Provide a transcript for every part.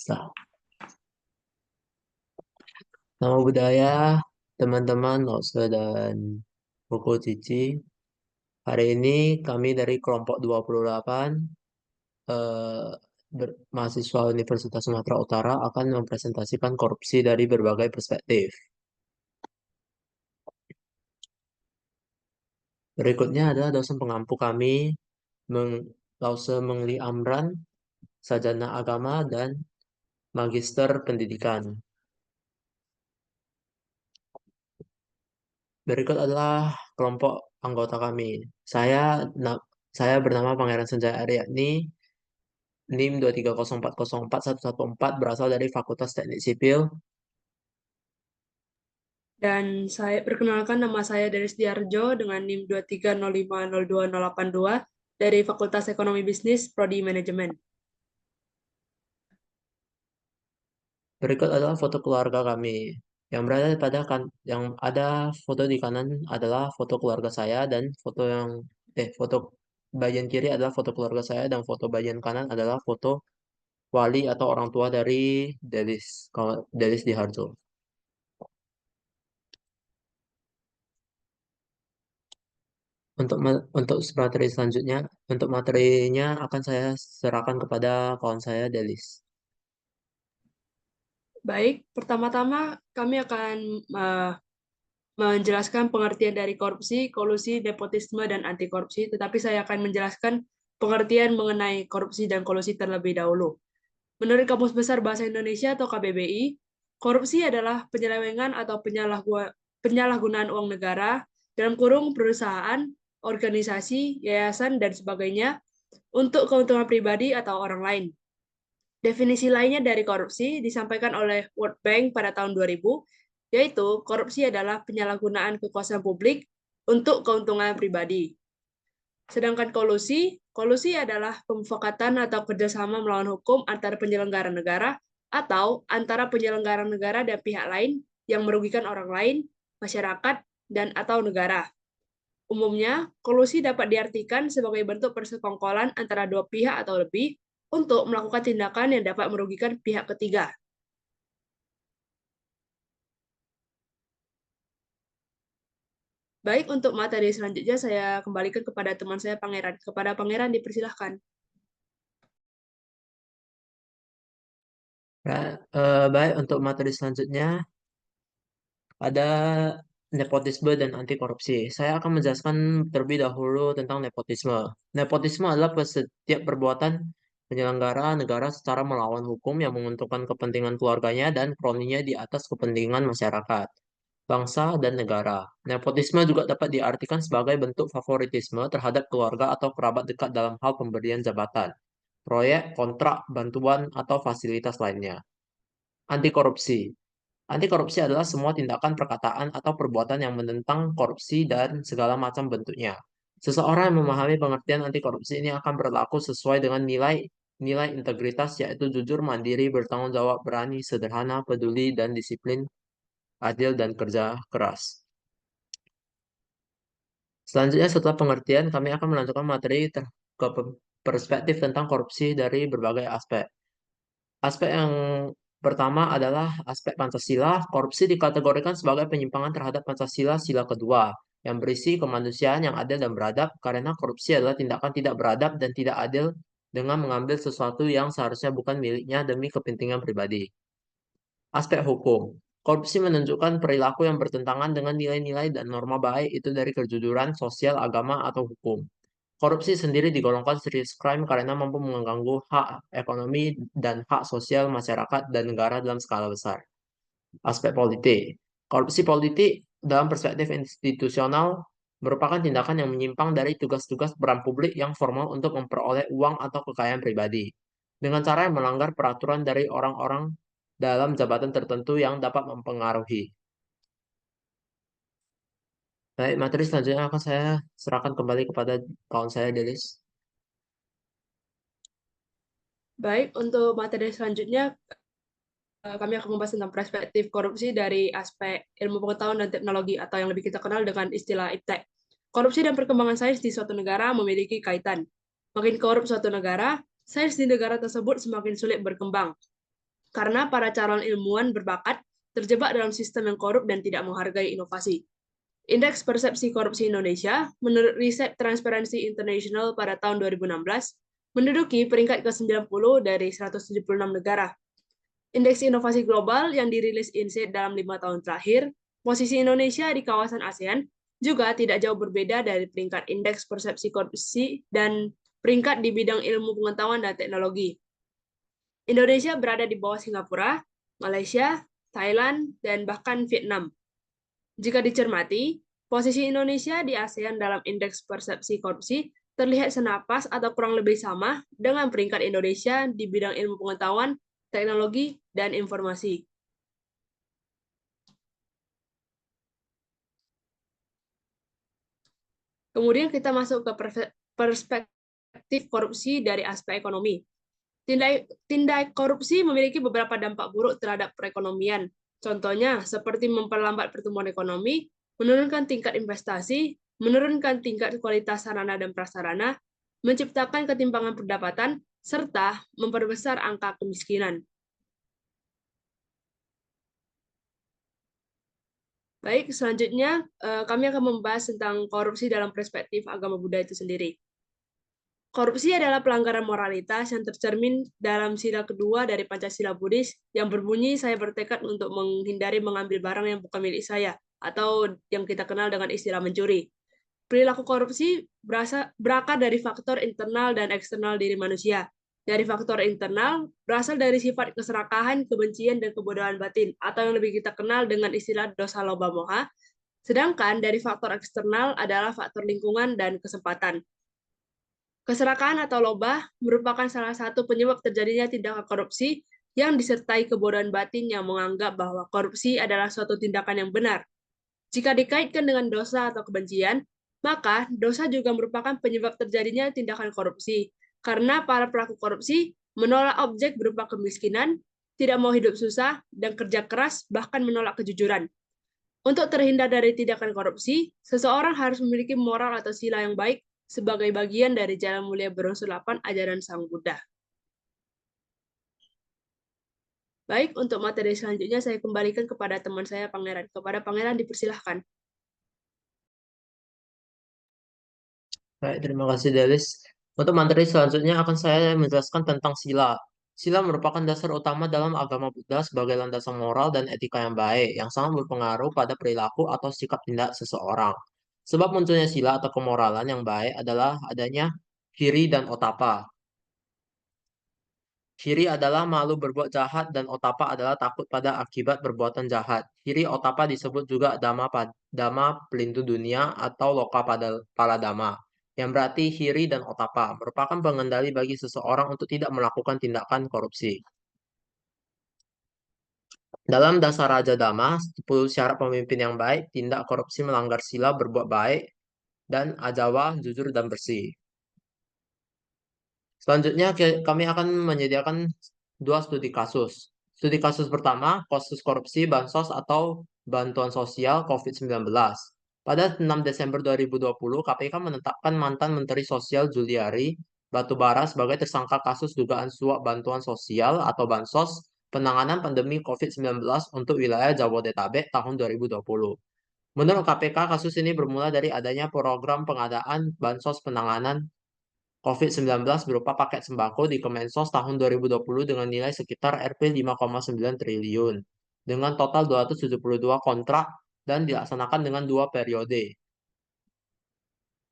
Start. Nama budaya teman-teman Nose dan Buku Cici. Hari ini kami dari kelompok 28 mahasiswa Universitas Sumatera Utara akan mempresentasikan korupsi dari berbagai perspektif. Berikutnya adalah dosen pengampu kami, Lause Mengli Amran, Sarjana Agama dan Magister Pendidikan. Berikut adalah kelompok anggota kami. Saya bernama Pangeran Sanjaya Aryani, NIM 230404114 berasal dari Fakultas Teknik Sipil. Dan saya perkenalkan, nama saya Deris Diarjo dengan NIM 230502082 dari Fakultas Ekonomi Bisnis Prodi Manajemen. Berikut adalah foto keluarga kami. Yang ada foto di kanan adalah foto keluarga saya dan foto bagian kiri adalah foto keluarga saya dan foto bagian kanan adalah foto wali atau orang tua dari Delis, Delis Diharjo. Untuk materi selanjutnya, untuk materinya akan saya serahkan kepada kawan saya Delis. Baik, pertama-tama kami akan menjelaskan pengertian dari korupsi, kolusi, nepotisme, dan anti korupsi, tetapi saya akan menjelaskan pengertian mengenai korupsi dan kolusi terlebih dahulu. Menurut Kamus Besar Bahasa Indonesia atau KBBI, korupsi adalah penyelewengan atau penyalahgunaan uang negara dalam kurung perusahaan, organisasi, yayasan, dan sebagainya untuk keuntungan pribadi atau orang lain. Definisi lainnya dari korupsi disampaikan oleh World Bank pada tahun 2000, yaitu korupsi adalah penyalahgunaan kekuasaan publik untuk keuntungan pribadi. Sedangkan kolusi adalah pemufakatan atau kerjasama melawan hukum antara penyelenggara negara atau antara penyelenggara negara dan pihak lain yang merugikan orang lain, masyarakat, dan atau negara. Umumnya, kolusi dapat diartikan sebagai bentuk persekongkolan antara dua pihak atau lebih untuk melakukan tindakan yang dapat merugikan pihak ketiga. Baik, untuk materi selanjutnya saya kembalikan kepada teman saya Pangeran. Kepada Pangeran dipersilahkan. Baik, untuk materi selanjutnya ada nepotisme dan anti korupsi. Saya akan menjelaskan terlebih dahulu tentang nepotisme. Nepotisme adalah setiap perbuatan penyelenggara negara secara melawan hukum yang menguntungkan kepentingan keluarganya dan kroninya di atas kepentingan masyarakat, bangsa, dan negara. Nepotisme juga dapat diartikan sebagai bentuk favoritisme terhadap keluarga atau kerabat dekat dalam hal pemberian jabatan, proyek, kontrak, bantuan, atau fasilitas lainnya. Anti korupsi. Anti korupsi adalah semua tindakan, perkataan, atau perbuatan yang menentang korupsi dan segala macam bentuknya. Seseorang yang memahami pengertian anti korupsi ini akan berlaku sesuai dengan nilai integritas, yaitu jujur, mandiri, bertanggung jawab, berani, sederhana, peduli, dan disiplin, adil, dan kerja keras. Selanjutnya, setelah pengertian, kami akan melanjutkan ke perspektif tentang korupsi dari berbagai aspek. Aspek yang pertama adalah aspek Pancasila. Korupsi dikategorikan sebagai penyimpangan terhadap Pancasila sila kedua yang berisi kemanusiaan yang adil dan beradab karena korupsi adalah tindakan tidak beradab dan tidak adil dengan mengambil sesuatu yang seharusnya bukan miliknya demi kepentingan pribadi. Aspek hukum. Korupsi menunjukkan perilaku yang bertentangan dengan nilai-nilai dan norma baik itu dari kejujuran, sosial, agama, atau hukum. Korupsi sendiri digolongkan serious crime karena mampu mengganggu hak ekonomi dan hak sosial masyarakat dan negara dalam skala besar. Aspek politik. Korupsi politik dalam perspektif institusional merupakan tindakan yang menyimpang dari tugas-tugas peran publik yang formal untuk memperoleh uang atau kekayaan pribadi dengan cara yang melanggar peraturan dari orang-orang dalam jabatan tertentu yang dapat mempengaruhi. Baik, materi selanjutnya akan saya serahkan kembali kepada kawan saya, Delis. Baik, untuk materi selanjutnya kami akan membahas tentang perspektif korupsi dari aspek ilmu pengetahuan dan teknologi atau yang lebih kita kenal dengan istilah IPTEK. Korupsi dan perkembangan sains di suatu negara memiliki kaitan. Makin korup suatu negara, sains di negara tersebut semakin sulit berkembang. karena para calon ilmuwan berbakat terjebak dalam sistem yang korup dan tidak menghargai inovasi. Indeks Persepsi Korupsi Indonesia, menurut riset Transparency International pada tahun 2016, menduduki peringkat ke-90 dari 176 negara. Indeks Inovasi Global yang dirilis INSEAD dalam 5 tahun terakhir, posisi Indonesia di kawasan ASEAN juga tidak jauh berbeda dari peringkat Indeks Persepsi Korupsi dan peringkat di bidang ilmu pengetahuan dan teknologi. Indonesia berada di bawah Singapura, Malaysia, Thailand, dan bahkan Vietnam. Jika dicermati, posisi Indonesia di ASEAN dalam Indeks Persepsi Korupsi terlihat senapas atau kurang lebih sama dengan peringkat Indonesia di bidang ilmu pengetahuan, teknologi, dan informasi. Kemudian kita masuk ke perspektif korupsi dari aspek ekonomi. Tindak korupsi memiliki beberapa dampak buruk terhadap perekonomian. Contohnya, seperti memperlambat pertumbuhan ekonomi, menurunkan tingkat investasi, menurunkan tingkat kualitas sarana dan prasarana, menciptakan ketimpangan pendapatan, serta memperbesar angka kemiskinan. Baik, selanjutnya kami akan membahas tentang korupsi dalam perspektif agama Buddha itu sendiri. Korupsi adalah pelanggaran moralitas yang tercermin dalam sila kedua dari Pancasila Buddhis yang berbunyi, saya bertekad untuk menghindari mengambil barang yang bukan milik saya, atau yang kita kenal dengan istilah mencuri. Perilaku korupsi berakar dari faktor internal dan eksternal diri manusia. Dari faktor internal, berasal dari sifat keserakahan, kebencian, dan kebodohan batin, atau yang lebih kita kenal dengan istilah dosa loba moha. Sedangkan dari faktor eksternal adalah faktor lingkungan dan kesempatan. Keserakahan atau loba merupakan salah satu penyebab terjadinya tindakan korupsi yang disertai kebodohan batin yang menganggap bahwa korupsi adalah suatu tindakan yang benar. Jika dikaitkan dengan dosa atau kebencian, maka dosa juga merupakan penyebab terjadinya tindakan korupsi, karena para pelaku korupsi menolak objek berupa kemiskinan, tidak mau hidup susah, dan kerja keras, bahkan menolak kejujuran. Untuk terhindar dari tindakan korupsi, seseorang harus memiliki moral atau sila yang baik sebagai bagian dari jalan mulia berunsur 8 ajaran Sang Buddha. Baik, untuk materi selanjutnya saya kembalikan kepada teman saya, Pangeran. Kepada Pangeran dipersilahkan. Baik, terima kasih Delis. Untuk materi selanjutnya akan saya menjelaskan tentang sila. Sila merupakan dasar utama dalam agama Buddha sebagai landasan moral dan etika yang baik, yang sangat berpengaruh pada perilaku atau sikap tindak seseorang. Sebab munculnya sila atau kemoralan yang baik adalah adanya hiri dan otapa. Hiri adalah malu berbuat jahat dan otapa adalah takut pada akibat perbuatan jahat. Hiri otapa disebut juga dhamma pelindung dunia atau loka pada paladama, yang berarti hiri dan otapa merupakan pengendali bagi seseorang untuk tidak melakukan tindakan korupsi. Dalam dasar Raja Dhamma, 10 syarat pemimpin yang baik, tindak korupsi melanggar sila berbuat baik, dan ajawa, jujur dan bersih. Selanjutnya, kami akan menyediakan dua studi kasus. Studi kasus pertama, kasus korupsi bansos atau bantuan sosial COVID-19. Pada 6 Desember 2020, KPK menetapkan mantan Menteri Sosial Juliari Batubara sebagai tersangka kasus dugaan suap bantuan sosial atau bansos penanganan pandemi COVID-19 untuk wilayah Jabodetabek tahun 2020. Menurut KPK, kasus ini bermula dari adanya program pengadaan bansos penanganan COVID-19 berupa paket sembako di Kemensos tahun 2020 dengan nilai sekitar Rp 5,9 triliun dengan total 272 kontrak dan dilaksanakan dengan 2 periode.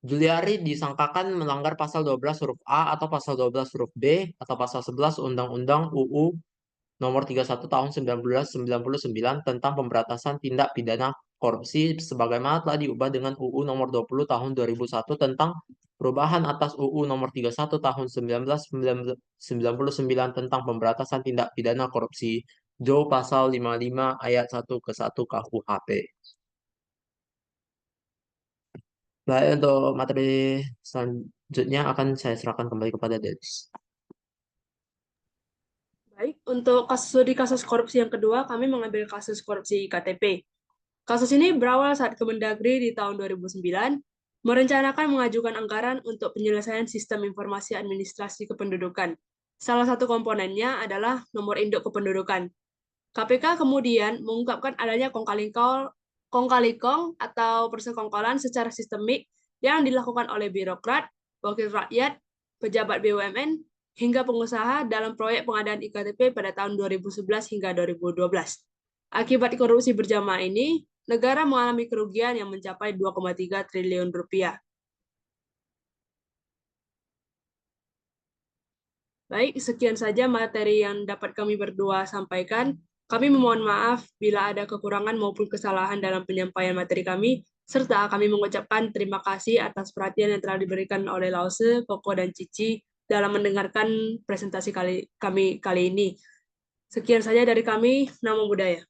Juliari disangkakan melanggar pasal 12 huruf A atau pasal 12 huruf B atau pasal 11 Undang-Undang UU Nomor 31 Tahun 1999 tentang pemberantasan tindak pidana korupsi sebagaimana telah diubah dengan UU Nomor 20 Tahun 2001 tentang perubahan atas UU Nomor 31 Tahun 1999 tentang pemberantasan tindak pidana korupsi Jo Pasal 55 Ayat 1 ke 1 KUHP. Baik, untuk materi selanjutnya akan saya serahkan kembali kepada Delis. Baik, untuk studi kasus korupsi yang kedua, kami mengambil kasus korupsi IKTP. Kasus ini berawal saat Kemendagri di tahun 2009 merencanakan mengajukan anggaran untuk penyelesaian sistem informasi administrasi kependudukan. Salah satu komponennya adalah nomor induk kependudukan. KPK kemudian mengungkapkan adanya kong kali kong atau persekongkolan secara sistemik yang dilakukan oleh birokrat, wakil rakyat, pejabat BUMN, hingga pengusaha dalam proyek pengadaan IKTP pada tahun 2011 hingga 2012. Akibat korupsi berjamaah ini, negara mengalami kerugian yang mencapai 2,3 triliun rupiah. Baik, sekian saja materi yang dapat kami berdua sampaikan. Kami memohon maaf bila ada kekurangan maupun kesalahan dalam penyampaian materi kami, serta kami mengucapkan terima kasih atas perhatian yang telah diberikan oleh Lause, Koko, dan Cici dalam mendengarkan presentasi kami kali ini. Sekian saja dari kami, Namo Buddhaya.